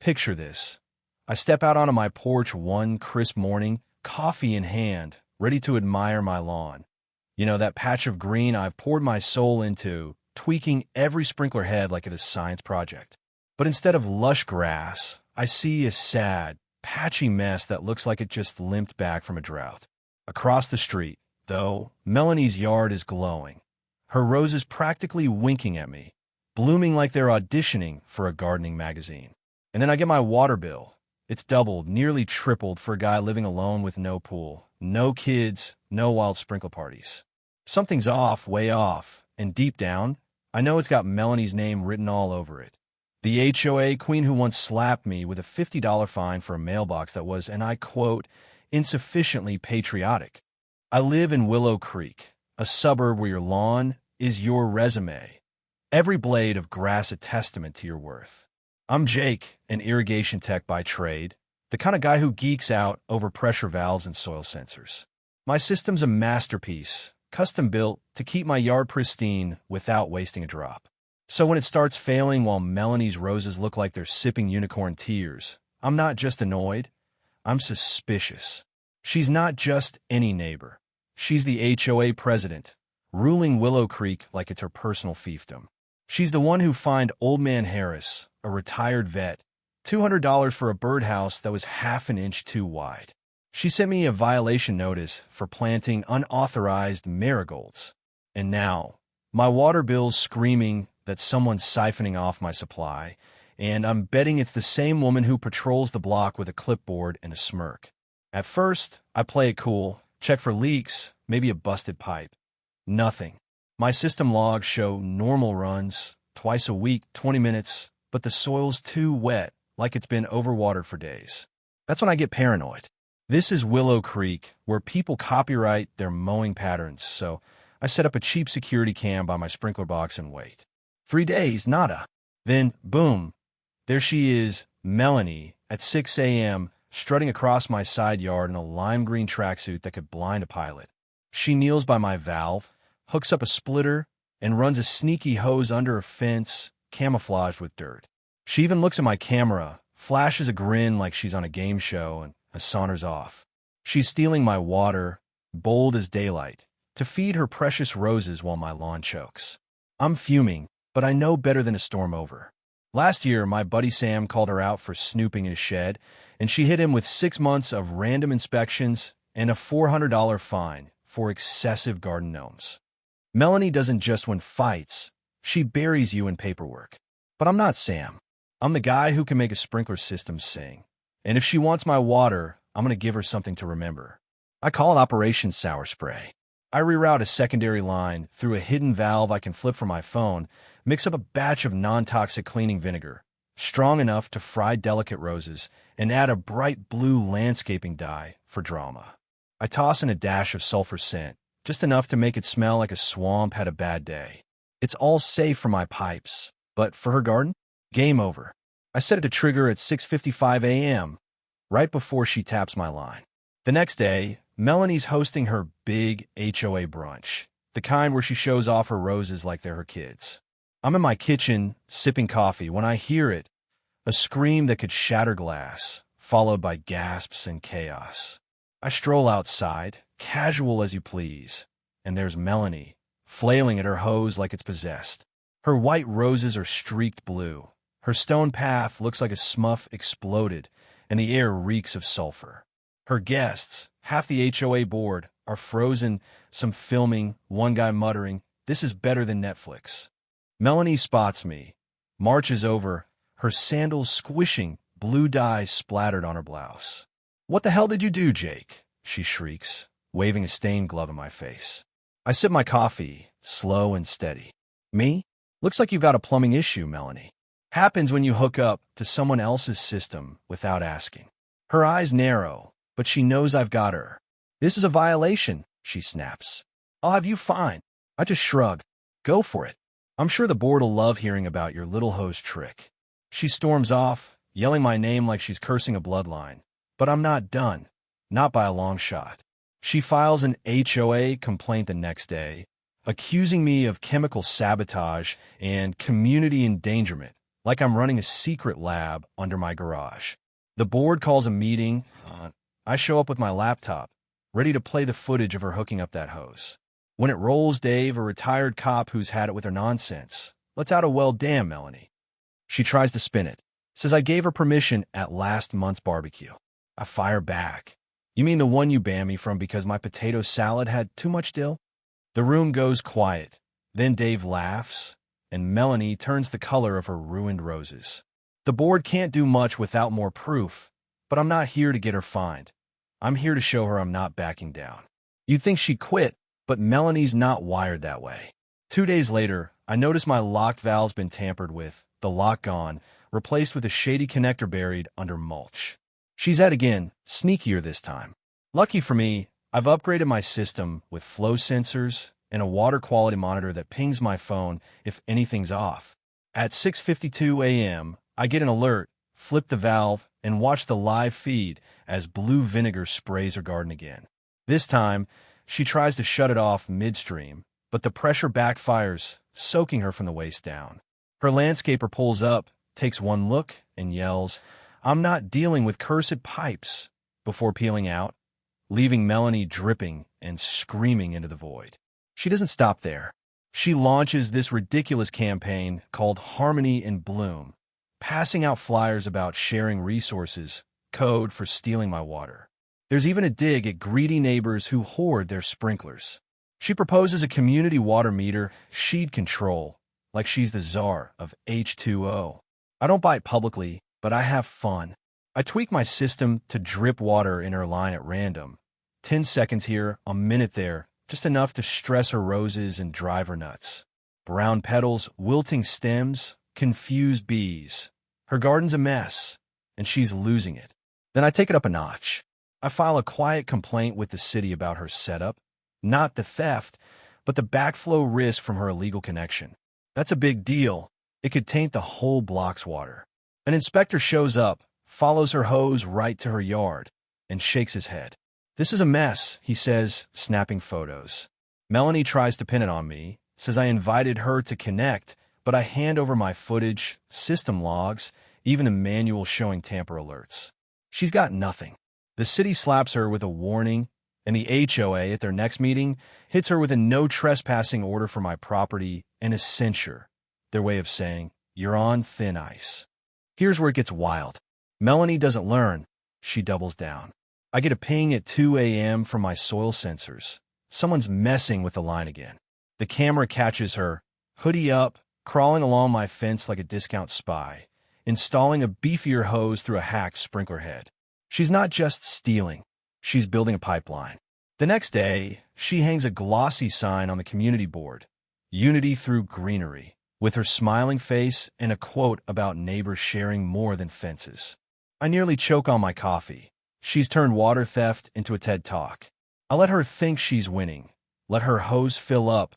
Picture this. I step out onto my porch one crisp morning, coffee in hand, ready to admire my lawn. You know, that patch of green I've poured my soul into, tweaking every sprinkler head like it is a science project. But instead of lush grass, I see a sad, patchy mess that looks like it just limped back from a drought. Across the street, though, Melanie's yard is glowing. Her roses practically winking at me, blooming like they're auditioning for a gardening magazine. And then I get my water bill. It's doubled, nearly tripled for a guy living alone with no pool, no kids, no wild sprinkle parties. Something's off, way off, and deep down, I know it's got Melanie's name written all over it. The HOA queen who once slapped me with a $50 fine for a mailbox that was, and I quote, insufficiently patriotic. I live in Willow Creek, a suburb where your lawn is your resume. Every blade of grass a testament to your worth. I'm Jake, an irrigation tech by trade, the kind of guy who geeks out over pressure valves and soil sensors. My system's a masterpiece, custom built to keep my yard pristine without wasting a drop. So when it starts failing while Melanie's roses look like they're sipping unicorn tears, I'm not just annoyed, I'm suspicious. She's not just any neighbor. She's the HOA president, ruling Willow Creek like it's her personal fiefdom. She's the one who fined Old Man Harris, a retired vet, $200 for a birdhouse that was half an inch too wide. She sent me a violation notice for planting unauthorized marigolds. And now, my water bill's screaming that someone's siphoning off my supply, and I'm betting it's the same woman who patrols the block with a clipboard and a smirk. At first, I play it cool, check for leaks, maybe a busted pipe. Nothing. My system logs show normal runs, twice a week, 20 minutes, but the soil's too wet, like it's been overwatered for days. That's when I get paranoid. This is Willow Creek, where people copyright their mowing patterns, so I set up a cheap security cam by my sprinkler box and wait. 3 days, nada. Then, boom, there she is, Melanie, at 6 a.m., strutting across my side yard in a lime green tracksuit that could blind a pilot. She kneels by my valve, hooks up a splitter, and runs a sneaky hose under a fence, camouflaged with dirt. She even looks at my camera, flashes a grin like she's on a game show, and saunters off. She's stealing my water, bold as daylight, to feed her precious roses while my lawn chokes. I'm fuming, but I know better than a storm over. Last year, my buddy Sam called her out for snooping in his shed, and she hit him with 6 months of random inspections and a $400 fine for excessive garden gnomes. Melanie doesn't just win fights, she buries you in paperwork. But I'm not Sam. I'm the guy who can make a sprinkler system sing. And if she wants my water, I'm going to give her something to remember. I call it Operation Sour Spray. I reroute a secondary line through a hidden valve I can flip from my phone, mix up a batch of non-toxic cleaning vinegar, strong enough to fry delicate roses, and add a bright blue landscaping dye for drama. I toss in a dash of sulfur scent, just enough to make it smell like a swamp had a bad day. It's all safe for my pipes, but for her garden? Game over. I set it to trigger at 6:55 a.m., right before she taps my line. The next day, Melanie's hosting her big HOA brunch, the kind where she shows off her roses like they're her kids. I'm in my kitchen, sipping coffee, when I hear it, a scream that could shatter glass, followed by gasps and chaos. I stroll outside, casual as you please, and there's Melanie, flailing at her hose like it's possessed. Her white roses are streaked blue. Her stone path looks like a smurf exploded, and the air reeks of sulfur. Her guests, half the HOA board, are frozen, some filming, one guy muttering, "This is better than Netflix." Melanie spots me, marches over, her sandals squishing, blue dye splattered on her blouse. "What the hell did you do, Jake?" she shrieks, waving a stained glove in my face. I sip my coffee, slow and steady. "Me? Looks like you've got a plumbing issue, Melanie. Happens when you hook up to someone else's system without asking." Her eyes narrow, but she knows I've got her. "This is a violation," she snaps. "I'll have you fined." I just shrug. "Go for it. I'm sure the board will love hearing about your little hose trick." She storms off, yelling my name like she's cursing a bloodline. But I'm not done. Not by a long shot. She files an HOA complaint the next day, accusing me of chemical sabotage and community endangerment, like I'm running a secret lab under my garage. The board calls a meeting. I show up with my laptop, ready to play the footage of her hooking up that hose. When it rolls, Dave, a retired cop who's had it with her nonsense, lets out a "well, damn, Melanie." She tries to spin it. Says I gave her permission at last month's barbecue. I fire back. You mean the one you banned me from because my potato salad had too much dill? The room goes quiet. Then Dave laughs, and Melanie turns the color of her ruined roses. The board can't do much without more proof, but I'm not here to get her fined. I'm here to show her I'm not backing down. You'd think she'd quit, but Melanie's not wired that way. 2 days later, I notice my lock valve's been tampered with, the lock gone, replaced with a shady connector buried under mulch. She's at again, sneakier this time. Lucky for me, I've upgraded my system with flow sensors and a water quality monitor that pings my phone if anything's off. At 6:52 a.m., I get an alert, flip the valve, and watch the live feed as blue vinegar sprays her garden again. This time, she tries to shut it off midstream, but the pressure backfires, soaking her from the waist down. Her landscaper pulls up, takes one look, and yells, "I'm not dealing with cursed pipes," before peeling out, leaving Melanie dripping and screaming into the void. She doesn't stop there. She launches this ridiculous campaign called Harmony in Bloom, passing out flyers about sharing resources, code for stealing my water. There's even a dig at greedy neighbors who hoard their sprinklers. She proposes a community water meter she'd control, like she's the czar of H2O. I don't buy it publicly, but I have fun. I tweak my system to drip water in her line at random. 10 seconds here, a minute there, just enough to stress her roses and drive her nuts. Brown petals, wilting stems, confused bees. Her garden's a mess, and she's losing it. Then I take it up a notch. I file a quiet complaint with the city about her setup. Not the theft, but the backflow risk from her illegal connection. That's a big deal. It could taint the whole block's water. An inspector shows up, follows her hose right to her yard, and shakes his head. "This is a mess," he says, snapping photos. Melanie tries to pin it on me, says I invited her to connect, but I hand over my footage, system logs, even a manual showing tamper alerts. She's got nothing. The city slaps her with a warning, and the HOA at their next meeting hits her with a no trespassing order for my property and a censure, their way of saying, "You're on thin ice." Here's where it gets wild. Melanie doesn't learn. She doubles down. I get a ping at 2 a.m. from my soil sensors. Someone's messing with the line again. The camera catches her, hoodie up, crawling along my fence like a discount spy, installing a beefier hose through a hacked sprinkler head. She's not just stealing. She's building a pipeline. The next day, she hangs a glossy sign on the community board, "Unity through greenery," with her smiling face and a quote about neighbors sharing more than fences. I nearly choke on my coffee. She's turned water theft into a TED Talk. I let her think she's winning, let her hose fill up,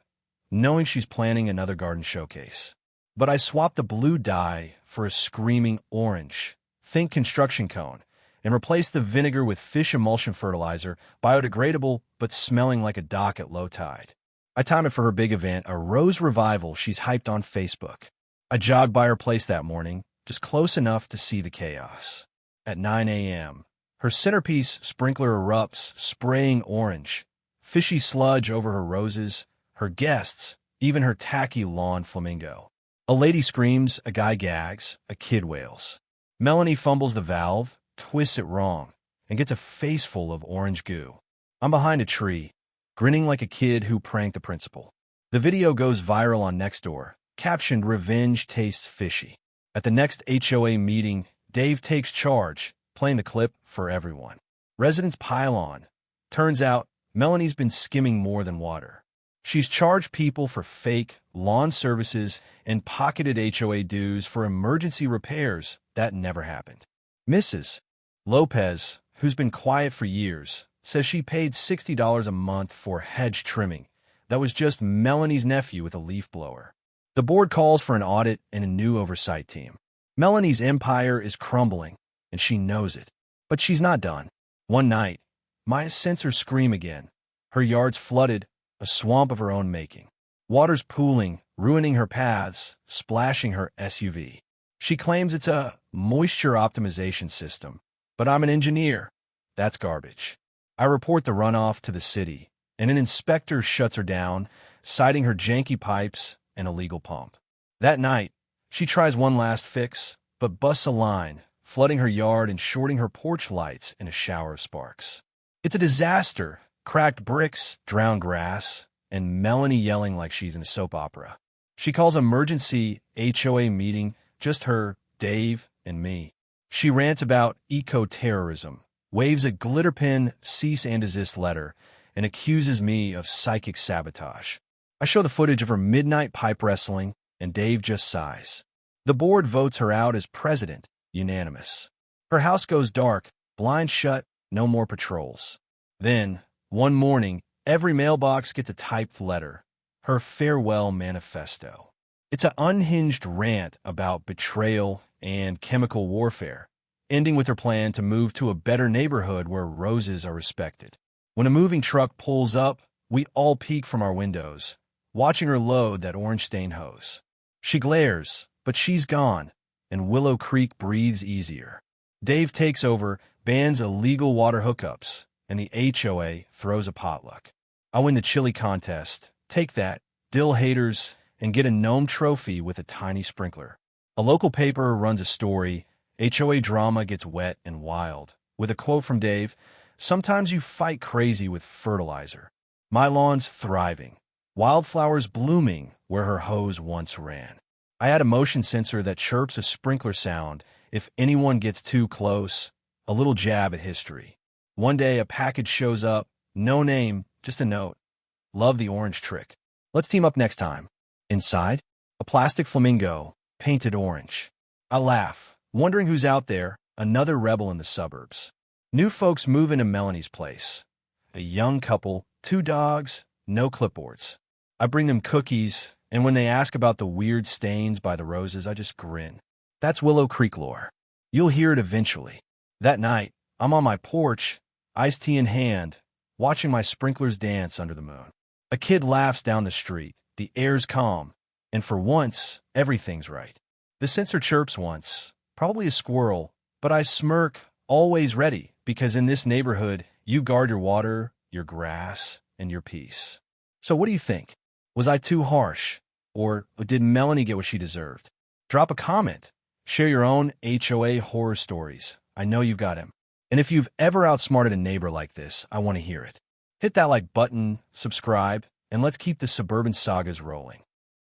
knowing she's planning another garden showcase. But I swapped the blue dye for a screaming orange, think construction cone, and replaced the vinegar with fish emulsion fertilizer, biodegradable but smelling like a dock at low tide. I time it for her big event, a rose revival she's hyped on Facebook. I jogged by her place that morning, just close enough to see the chaos. At 9 a.m., her centerpiece sprinkler erupts, spraying orange, fishy sludge over her roses, her guests, even her tacky lawn flamingo. A lady screams, a guy gags, a kid wails. Melanie fumbles the valve, twists it wrong, and gets a face full of orange goo. I'm behind a tree, grinning like a kid who pranked the principal. The video goes viral on Nextdoor, captioned "Revenge Tastes Fishy." At the next HOA meeting, Dave takes charge, playing the clip for everyone. Residents pile on. Turns out, Melanie's been skimming more than water. She's charged people for fake lawn services and pocketed HOA dues for emergency repairs that never happened. Mrs. Lopez, who's been quiet for years, says she paid $60 a month for hedge trimming. That was just Melanie's nephew with a leaf blower. The board calls for an audit and a new oversight team. Melanie's empire is crumbling, and she knows it. But she's not done. One night, my sensors scream again. Her yard's flooded, a swamp of her own making. Water's pooling, ruining her paths, splashing her SUV. She claims it's a moisture optimization system, but I'm an engineer. That's garbage. I report the runoff to the city, and an inspector shuts her down, citing her janky pipes and illegal pump. That night, she tries one last fix, but busts a line, flooding her yard and shorting her porch lights in a shower of sparks. It's a disaster. Cracked bricks, drowned grass, and Melanie yelling like she's in a soap opera. She calls emergency HOA meeting, just her, Dave, and me. She rants about eco-terrorism, waves a glitter pin cease and desist letter, and accuses me of psychic sabotage. I show the footage of her midnight pipe wrestling, and Dave just sighs. The board votes her out as president, unanimous. Her house goes dark, blinds shut, no more patrols. Then, one morning, every mailbox gets a typed letter, her farewell manifesto. It's an unhinged rant about betrayal and chemical warfare, ending with her plan to move to a better neighborhood where roses are respected. When a moving truck pulls up, we all peek from our windows, watching her load that orange-stained hose. She glares, but she's gone, and Willow Creek breathes easier. Dave takes over, bans illegal water hookups, and the HOA throws a potluck. I win the chili contest, take that, dill haters, and get a gnome trophy with a tiny sprinkler. A local paper runs a story, HOA drama gets wet and wild, with a quote from Dave, "Sometimes you fight crazy with fertilizer. My lawn's thriving, wildflowers blooming where her hose once ran. I add a motion sensor that chirps a sprinkler sound if anyone gets too close, a little jab at history. One day a package shows up, no name, just a note. Love the orange trick. Let's team up next time." Inside, a plastic flamingo, painted orange. I laugh, wondering who's out there, another rebel in the suburbs. New folks move into Melanie's place. A young couple, 2 dogs, no clipboards. I bring them cookies, and when they ask about the weird stains by the roses, I just grin. That's Willow Creek lore. You'll hear it eventually. That night, I'm on my porch, iced tea in hand, watching my sprinklers dance under the moon. A kid laughs down the street, the air's calm, and for once, everything's right. The sensor chirps once, probably a squirrel, but I smirk, always ready, because in this neighborhood, you guard your water, your grass, and your peace. So what do you think? Was I too harsh? Or did Melanie get what she deserved? Drop a comment. Share your own HOA horror stories. I know you've got them. And if you've ever outsmarted a neighbor like this, I want to hear it. Hit that like button, subscribe, and let's keep the suburban sagas rolling.